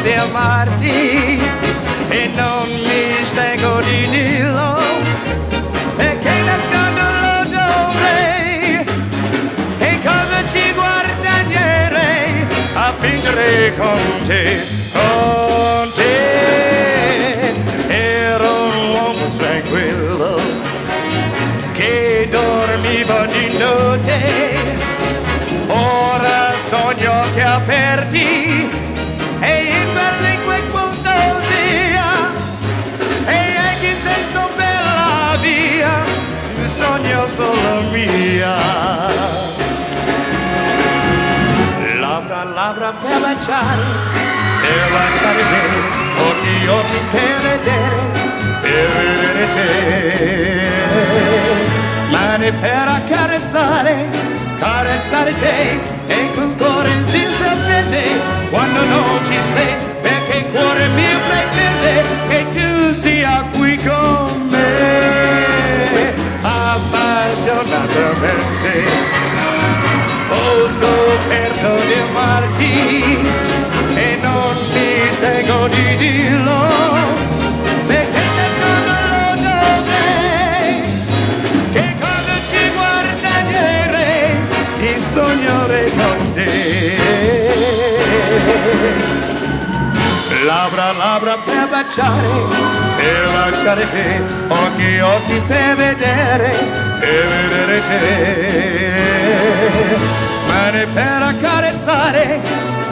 di amarti e non mi stengo di dirlo perché nascondo lo dovrei e cosa ci guadagnerei a fingere con te, con te. Ero un uomo tranquillo che dormiva di notte, ora sogno occhi aperti e in berlingue poesia e anche se sto per la via sogno solo mia. Labbra, labbra per baciare te, occhi, occhi per vedere te, mani per accarezzare, carezzare te e con cuore ti sapete quando non ci sei perché il cuore mio pretende che tu sia qui con me appassionatamente. Ho scoperto di amarti e non mi stengo di dirlo perché nascondo lo dovrei, che cosa ci guadagnerei di sognare con te. Labbra, labbra per baciare, per lasciare te, occhi, occhi per vedere te, mani per accarezzare,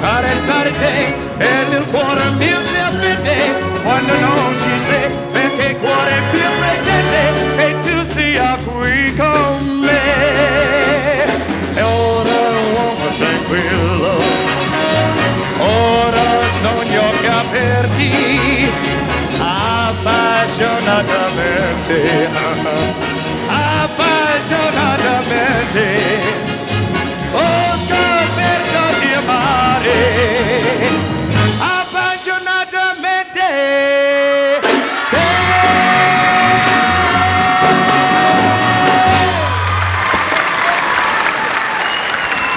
carezzare te, ed il cuore mio si appende quando non ci sei, perché il cuore più pretende che tu sia qui con me. E ora un uomo tranquillo, ora sogno occhi aperti, appassionatamente.